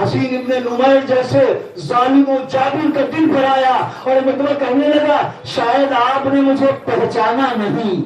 حسین ابن نمیر جیسے ظالم و جابر کا دل بھر آیا، اور مطلب کہنے لگا شاید آپ نے مجھے پہچانا نہیں،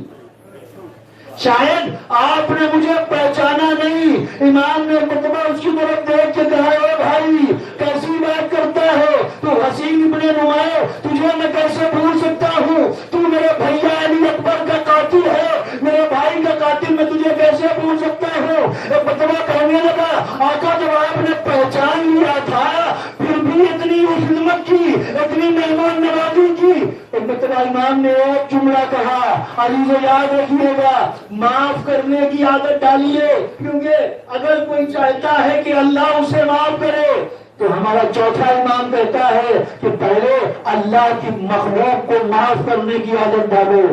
شاید آپ نے مجھے پہچانا نہیں۔ امام نے مطلب اس کی طرف دیکھ کے کہا اے بھائی کیسی بات کرتا ہے تو؟ حسین ابن نمیر تجھے میں کیسے بھول سکتا ہوں؟ تو میرے بھیا علی اکبر کا قاتل ہے، میرے بھائی کا قاتل، میں تجھے کیسے بھول سکتا ہوں؟ مطلب کہنے لگا آقا جب آپ نے پہچان لیا تھا پھر بھی اتنی خدمت کی، اتنی مہمان نوازی کی۔ مطلب امام نے ایک جملہ کہا، علی سے یاد رکھیے گا، معاف کرنے کی عادت ڈالیے، کیونکہ اگر کوئی چاہتا ہے کہ اللہ اسے معاف کرے تو ہمارا چوتھا امام کہتا ہے کہ پہلے اللہ کی مخلوق کو معاف کرنے کی عادت ڈالو،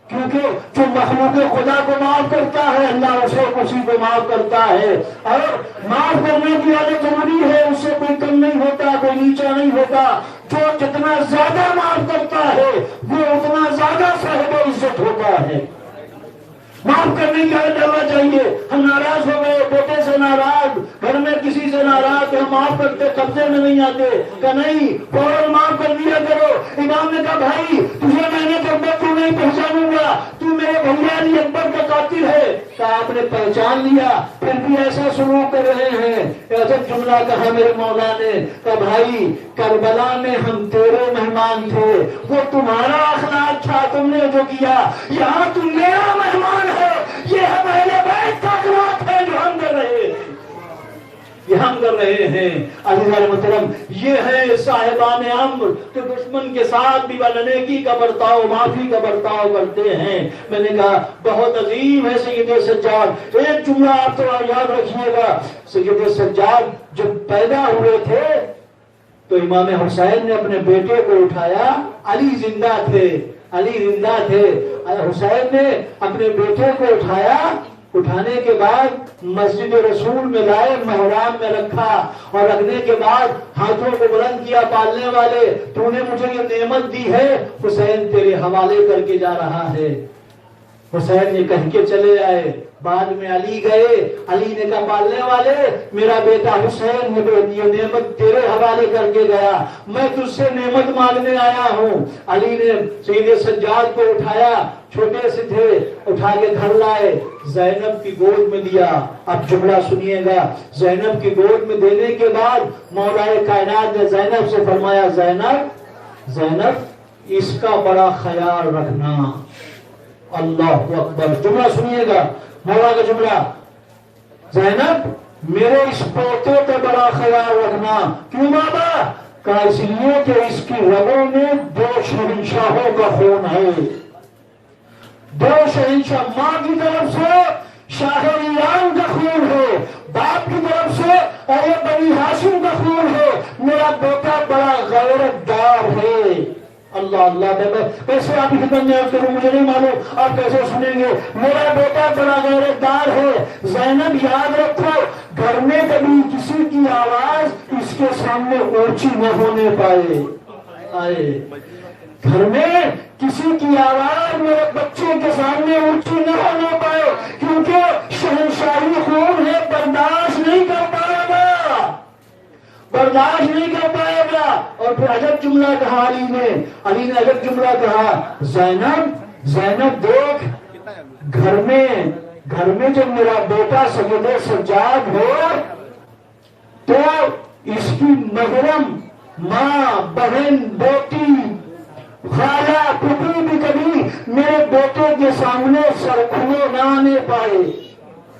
کیونکہ جو مخلوق خدا کو معاف کرتا ہے اللہ اسے اسی کو معاف کرتا ہے، اور معاف کرنے کی عادت ضروری ہے، اس سے کوئی کم نہیں ہوتا، کوئی نیچا نہیں ہوتا۔ جو جتنا زیادہ معاف کرتا ہے وہ اتنا زیادہ صاحب عزت ہوتا ہے۔ معاف کرنے کی عادت ڈالنا چاہیے۔ ہم ناراض ہو گئے، بیٹے سے ناراض، گھر میں کسی سے ناراض، تو ہم معاف کرتے قبضے میں نہیں آتے کہ نہیں فوراً معاف کر دیا کرو۔ امام نے کہا بھائی تجھے میں نے جب تک تو نہیں پہچانوں گا، تو میرے بھیا علی اکبر کا قاتل ہے۔ کہا آپ نے پہچان لیا پھر بھی ایسا سلوک کر رہے ہیں؟ ایسا جملہ کہا میرے مولا نے، کہا بھائی کربلا میں ہم تیرے مہمان تھے، وہ تمہارا اخلاق تھا، تم نے جو کیا، یہاں تم میرا مہمان ہے، یہ ہم اہل بیت کا اخلاق ہے جو ہم کر رہے ہیں، یہ ہم کر رہے ہیں۔ عزیزان محترم، یہ ہے صاحبان امر کہ دشمن کے ساتھ بھی نیکی کا برتاؤ، معافی کا برتاؤ کرتے ہیں۔ میں نے کہا بہت عظیم ہے سید سجاد۔ ایک جملہ آپ تھوڑا یاد رکھیے گا، سید سجاد جب پیدا ہوئے تھے تو امام حسین نے اپنے بیٹے کو اٹھایا، علی زندہ تھے، علی زندہ تھے، حسین نے اپنے بیٹے کو اٹھایا، اٹھانے کے بعد مسجد رسول میں لائے، محراب میں رکھا، اور رکھنے کے بعد ہاتھوں کو بلند کیا، پالنے والے تو نے مجھے یہ نعمت دی ہے، حسین تیرے حوالے کر کے جا رہا ہے۔ حسین نے کہہ کے چلے آئے، بعد میں علی گئے، علی نے کہا پالنے والے میرا بیٹا حسین یہ نعمت تیرے حوالے کر کے گیا، میں تجھ سے نعمت مانگنے آیا ہوں۔ علی نے سید سجاد کو اٹھایا، چھوٹے سے تھے، اٹھا کے گھر لائے، زینب کی گود میں دیا۔ اب جملہ سنیے گا، زینب کی گود میں دینے کے بعد مولا کائنات نے زینب سے فرمایا زینب زینب اس کا بڑا خیال رکھنا۔ اللہ اکبر، جملہ سنیے گا، مولا کا جملہ، زینب میرے اس پوتے کا بڑا خیال رکھنا۔ کیوں بابا؟ کہا اس لیے کہ اس کی رگوں میں 2 شہنشاہوں کا خون ہے، 2 شہنشاہ، ماں کی طرف سے شاہ ایران کا خون ہے، باپ کی طرف سے بنی ہاشم کا خون ہے، میرا بیٹا بڑا غیرت دار ہے۔ اللہ اللہ کیسے آپ کی خدمت میں عرض کروں، مجھے نہیں معلوم آپ کیسے سنیں گے. میرا بیٹا بڑا غیرتدار ہے. زینب یاد رکھو، گھر میں کبھی کسی کی آواز اس کے سامنے اونچی نہ ہونے پائے. گھر میں کسی کی آواز میرے بچے کے سامنے اونچی نہ ہونے پائے، کیونکہ شہنشاہی خون ہے، برداشت نہیں کر پائے گا، برداشت نہیں کر پائے گا. اور پھر عجب جملہ کہا علی نے عجب جملہ کہا، زینب دیکھ، گھر میں جب میرا بیٹا سید سجاد ہو تو اس کی محرم ماں، بہن، بیٹی، خالہ، پھوپھی بھی کبھی میرے بیٹے کے سامنے سر کھلے نہ آنے پائے.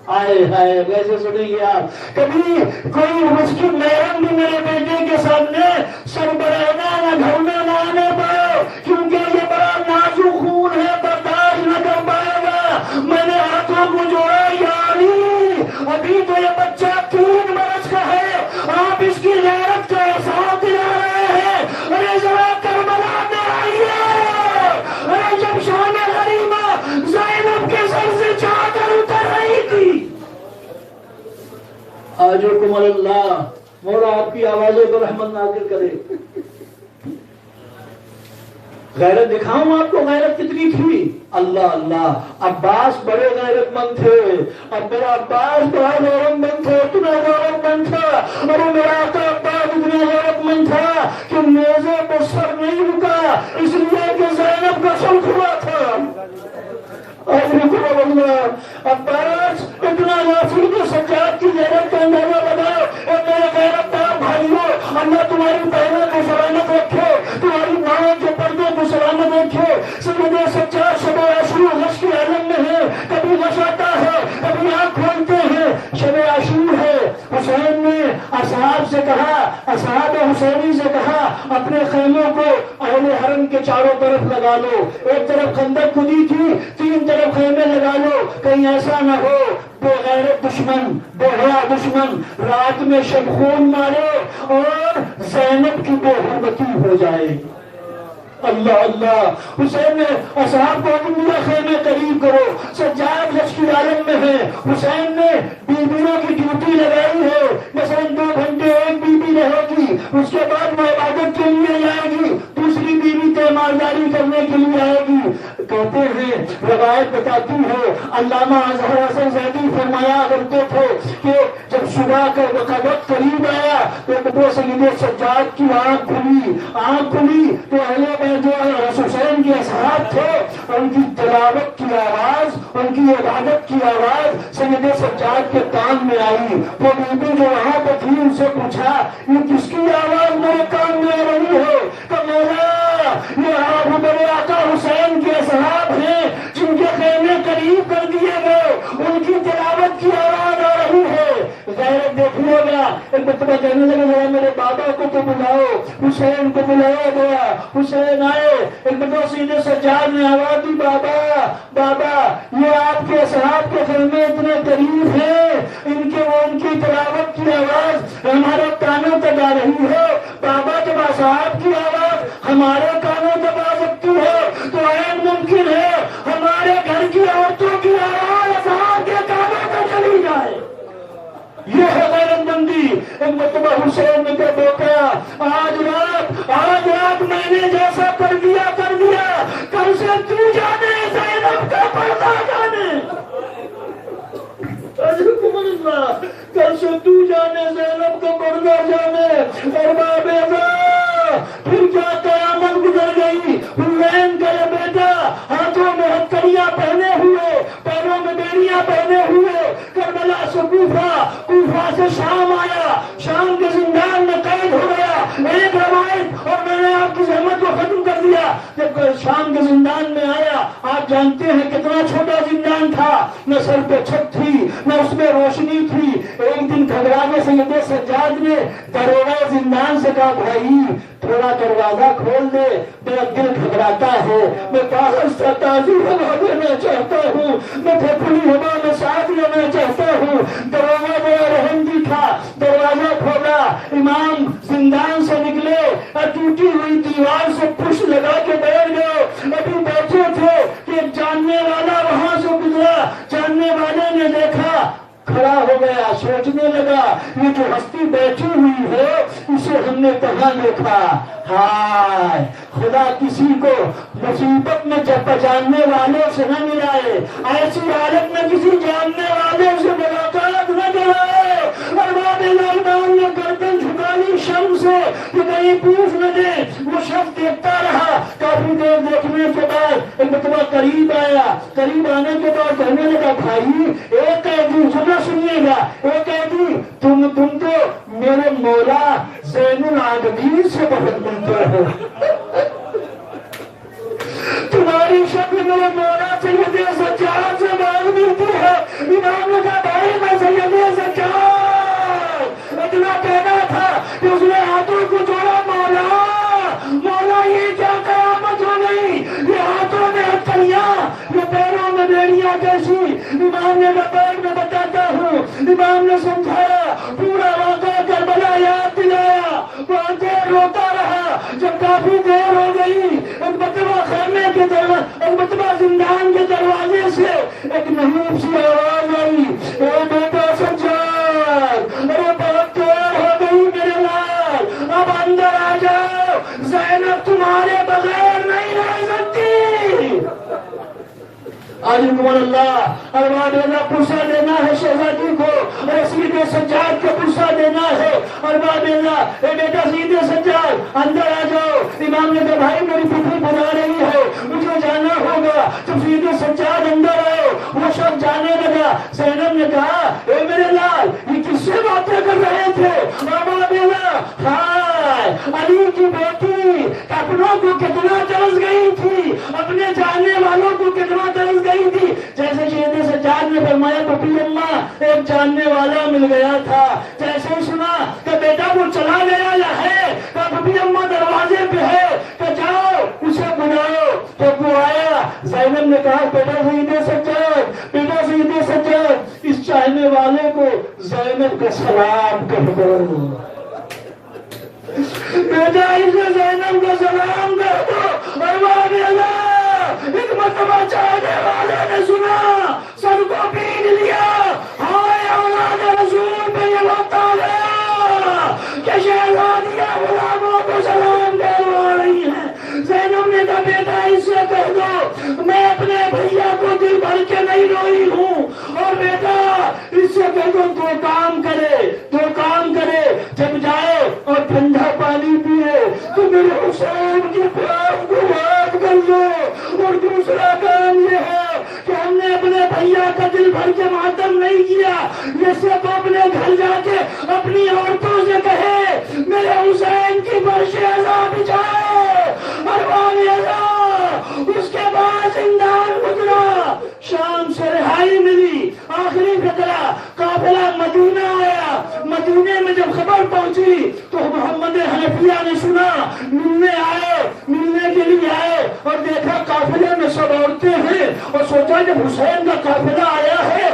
آئے ویسے سنیں گے آپ، کبھی کوئی اس کی محرم بھی میرے بیٹے کے سامنے سر بڑھانا نہ گھر میں نہ آنے پائے، کیونکہ یہ بڑا نازک خون ہے، برداشت نہ کر پائے گا. میں نے ہاتھوں کو جوڑا، یا علی ابھی تو یہ بچہ 3 برس کا ہے، آپ اس کی غیرت کا احساس دلا رہے ہیں. ارے ذرا کربلا میں آئیے. ارے جب شام غریبہ زینب کے سر سے چادر اتر رہی تھی، آجرکم اللہ، مولا آپ کی آوازوں پر رحمت نازل کرے. غیرت دکھاؤں آپ کو، غیرت کتنی تھی. اللہ اللہ، عباس بڑے غیرت مند تھے. اب میرا عباس بڑا غیرت مند تھا، اتنا غیرت مند تھا. اور میرا آقا عباس اتنا غیرت مند تھا کہ نیزے پر سر نہیں رکا، اس لیے کہ زینب کا سلک ہوا تھا. عباس اتنا غافل کہ سجاد کی غیرت کا اندازہ لگاؤ. اور میرے غیرت دار بھائیوں، اللہ تمہاری بہنوں کو سلامت رکھے، تمہاری ماں کے پردے کو سلامت رکھے. سید سجاد شب عاشور غش کے عالم میں ہے، کبھی غش آتا ہے، کبھی آنکھ کھولتے ہیں. شب عاشور ہے، حسین نے اصحاب سے کہا، اصحاب حسینی سے کہا، اپنے خیموں کو اہل حرم کے چاروں طرف لگا لو. ایک طرف خندق کھدی تھی، 3 طرف خیمے لگا لو، کہیں ایسا نہ ہو بے غیرت دشمن، بے حیا دشمن رات میں شب خون مارے اور زینب کی بے حرمتی ہو جائے. اللہ اللہ. حسین نے اصحاب کو حکم دیا، خیمے قریب کرو. سجاد غش کے عالم میں ہے. حسین نے بیویوں کی ڈیوٹی لگائی ہے، مثلا 2 گھنٹے ایک بیوی رہے گی، اس کے بعد وہ عبادت کے لیے جائے گی، دوسری بیوی تیمارداری کرنے کے لیے آئے گی. کہتے ہیں، روایت بتاتی ہے، علامہ اظہر حسن زیدی فرمایا کرتے تھے کہ جب صبح کا وقت قریب آیا تو سید سجاد کی آنکھ کھلی تو اہل بیت جو حسین کے اصحاب تھے، ان کی تلاوت کی آواز، ان کی عبادت کی آواز سید سجاد کے کان میں آئی. وہ بیوی جو وہاں پہ تھی ان سے پوچھا، یہ کس کی آواز میرے کان میں آ رہی ہے؟ کہ مولا، یہ آپ میرے آقا حسین کے اصحاب ہیں جن کے خیمے قریب کر دیے گئے، ان کی تلاوت کی آواز آ رہی ہے. غیرت دیکھنے گا، ایک مرتبہ کہنے لگے ذرا میرے بابا کو تو بلاؤ. حسین کو بلایا گیا، حسین آئے. ایک مرتبہ سید سجاد نے آواز دی، بابا بابا، یہ آپ کے اصحاب کے خیمے اتنے قریب ہیں، ان کی تلاوت کی آواز ہمارے کانوں تک آ رہی ہے. بابا جب اصحاب کی آواز ہمارے کانوں تک آ سکتی ہے تو عین ممکن ہے ہمارے گھر کی عورتوں کی آواز اصحاب کے کانوں تک چلی جائے. یہ ہے غیرت مندی. ایک مرتبہ حسین نے کہا، بیٹا آج رات میں نے جیسا کر دیا کل سے تو جانے، زینب کا پردہ جانے. کل سے تو جانے، زینب کا پردہ جانے. اور بابا پھر کیا قیامت گزر گئی. حسین کا یہ بیٹا ہاتھوں میں ہتھکڑیاں پہنے ہوئے، پیروں میں بیڑیاں پہنے ہوئے، کربلا سے کوفہ سے شام آیا، شام کے زندان میں قید ہو گیا. ایک روایت، اور میں نے آپ کی زحمت کو ختم کر دیا. جب شام کے زندان میں آیا، آپ جانتے ہیں کتنا چھوٹا زندان تھا، نہ سر پہ چھت تھی نہ اس میں روشنی تھی. ایک دن گھبرانے سید سجاد نے دروازہ زندان سے کہا، بھائی تھوڑا دروازہ کھول دے، میرا دل گھبراتا ہے، میں باہر سے تازی ہوا دینا چاہتا ہوں، میں کھلی ہوا میں ساتھ لینا چاہتا ہوں. دروازہ بڑا رحم بھی تھا، دروازہ کھولا. امام زندان سے نکلے، ٹوٹی ہوئی دیوار سے پش لگا کے بیٹھ گئے. ابھی بیٹھے تھے کہ ایک جاننے والا وہاں سے گزرا. جاننے والے نے دیکھا, کھڑا ہو گیا, سوچنے لگا یہ جو ہستی بیٹھی ہوئی ہے اسے ہم نے کہاں دیکھا. ہائے خدا کسی کو مصیبت میں جاننے والوں سے نہ ملائے, ایسی حالت میں کسی جاننے والے سے ملاقات نہ کرائے. اور بعد امام نے گردن جھکا لی شم سے کہ کہیں پوچھ نہ دے. وہ شخص دیکھتا رہا. کافی دیر دیکھنے کے بعد ایک مرتبہ قریب آیا. قریب آنے کے بعد کہنے لگا بھائی ایک قیدی سنیے گا, ایک قیدی تم تو میرے مولا زین العابدین سے بہت منظر ہو. تمہاری شکل میرے مولا سید سجاد سے بہت ملتی ہے. امام نے کہا بھائی میں سید سجاد, اتنا کہنا تھا کہ اس نے ہاتھوں کو جوڑا. مولا یہ کیا قیامت ہو گئی, یہ ہاتھوں میں ہتھیلیاں, یہ پیروں میں بیڑیاں کیسی. امام نے بطور میں بتاتا ہوں. امام نے سمجھایا, پورا واقعہ کربلا یاد دلایا. وہاں دیر روتا رہا. جب کافی دیر ہو گئی ایک مرتبہ خیمے کے دروازے, ایک مرتبہ زندان کے دروازے سے ایک نحیف سی آواز آئی, اے بیٹا سجاد, ارے بہت دیر ہو گئی میرے لال, اب اندر آ جاؤ, زینب تمہارے بغیر نہیں رہ سکتی. آج اللہ اللہ پرسا دینا ہے شہزادی کو, اور سید سجاد کو پرسا دینا ہے. اور اللہ اے بیٹا سید سجاد اندر آ جاؤ. امام نے کہا بھائی میری پھوپھی بنا رہی ہے, مجھے جانا ہوگا. جب سید سجاد اندر آئے وہ شخص جانے لگا. زینب نے کہا اے میرے لال یہ کس سے باتیں کر رہے تھے. ہائے علی کی بیٹی اپنوں کو کتنا ترس گئی تھی, اپنے جاننے والوں کو کتنا ترس گئی تھی. جیسے شہید سجاد نے فرمایا پپی اماں ایک جاننے والا مل گیا تھا. جیسے ہی سنا کہ بیٹا وہ چلا گیا یا ہے, کہ پپی اماں دروازے پہ ہے, کہ جاؤ اسے بلاؤ. تو وہ آیا. زینب نے کہا بیٹا سید سجاد, بیٹا سید سجاد, اس چاہنے والے کو زینب کا سلام کر دو. بیٹا اسے زینب کا سلام کر دو. اور ایک مرتبہ چاہنے والے نے سنا, سب کو پیٹ لیا. ہائے اولاد رسول پہ یہ وقت آ گیا کہ شہزادیاں غلاموں کو سلام کروا رہی ہیں. زینب نے کہا بیٹا اس سے کہہ دو میں اپنے بھیا کو دل بھر کے نہیں روئی ہوں. اور بیٹا اس سے کہہ دو دو کام کرے, جب جائے اور ٹھنڈا پانی پیے تو میرے حسین کی پیاس کو یاد کر لو. اور دوسرا کام یہ ہے کہ ہم نے اپنے بھیا کا دل بھر کے ماتم نہیں کیا. یہ سے تو اپنے گھر جا کے اپنی عورتوں سے کہے میرے حسین کی فرش ازا بچھائے. اس کے بعد زندان گزرا, شام سے رہائی ملی. آخری فقرہ قافلہ مدینہ آیا. مدینے میں جب خبر پہنچی تو محمد حنفیہ نے سنا, ملنے کے لیے آئے اور دیکھا قافلے میں سب عورتیں ہیں. اور سوچا جب حسین کا قافلہ آیا ہے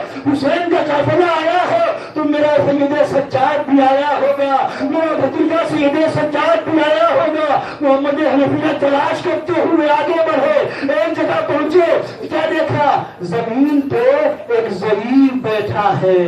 تو میرا سید سجاد بھی آیا ہوگا, میرا بھتیجا سید سجاد بھی آیا ہوگا. محمد حنفیہ تلاش کرتے ہوئے آگے بڑھے. ایک جگہ پہنچے, کیا دیکھا, زمین پہ ایک ضریب بیٹھا ہے.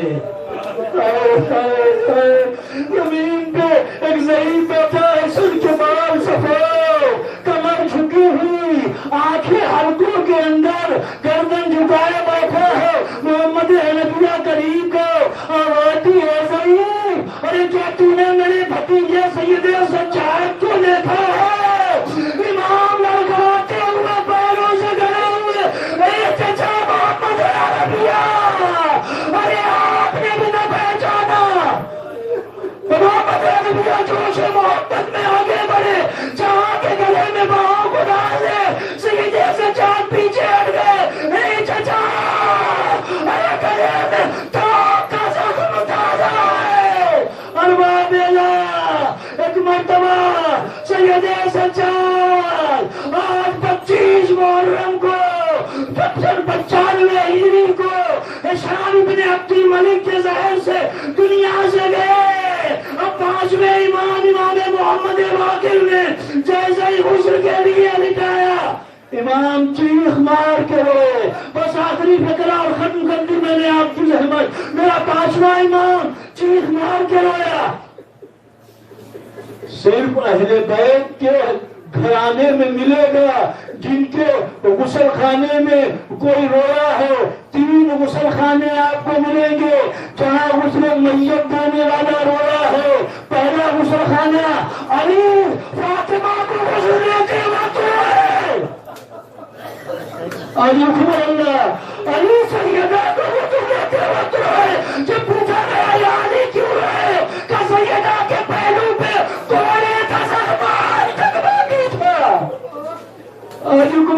زمین پہ ایک ضریب بیٹھا ہے, سر کے بال سفید, کمر جھکی ہوئی, آنکھیں حلقوں کے اندر, گردن جھکائے بیٹھا ہے. محمد حنفیہ قریب کو آواتی ہے ضریب, ارے کیا تو نے میرے بھتیجے سید سجاد کو دیکھا ہے. امام لڑکاتے ہوئے پیروں سے گڑے ہوئے, اے چچا محمد حنفیہ, ارے آپ نے بھی نہ پہچانا. محمد حنفیہ جوش محبت میں آگے بڑھے, جہاں کے گلے میں بہاؤ کو ڈالے. سید سجاد پیچھے ہٹ گئے. اے چچا, ارے گلے میں تاپ کا زخم تازہ ہے. ارباب اللہ, ایک مرتبہ سید سجاد آج 25 محرم کو 95 ہجری کو ہشام بن عبد الملک کے زہر سے دنیا سے گئے. اب 5ویں امام محمد واقع نے جیسے ہی غسل کے لیے لٹایا امام چیخ مار کے روئے. بس آخری فقرہ اور ختم کر دی میں نے آپ کی زحمت. میرا پانچواں امام چیخ مار کے رویا. صرف اہل بیت کے گھرانے میں ملے گا جن کے غسل خانے میں کوئی رویا ہو. 3 غسل خانے آپ کو ملیں گے جہاں غسل میت دینے والا رویا ہو. پہلا غسل خانہ علی فاطمہ کو غسل دیتے وقت روئے. علی اللہ علی سیدہ کو غسل دیتے وقت روئے. جب پوچھا گیا یا علی کیوں روئے کہ سیدہ کے پہلو پہ کوڑے کا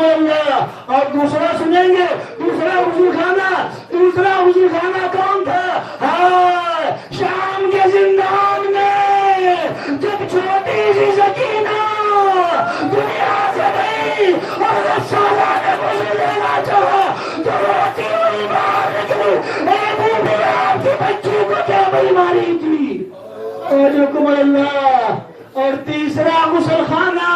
اللہ. اور دوسرا سنیں گے دوسرا غسل خانہ کون تھا؟ ہاں شام کے زندان میں جب چھوٹی سی سکینہ دنیا سے گئی اور رسالہ نے غسل لینا چاہا تو روتی ہوئی باہر نکلی. اے بوبی آپ کی بچی کو کیا بیماری تھی؟ اللہ. اور تیسرا غسل خانہ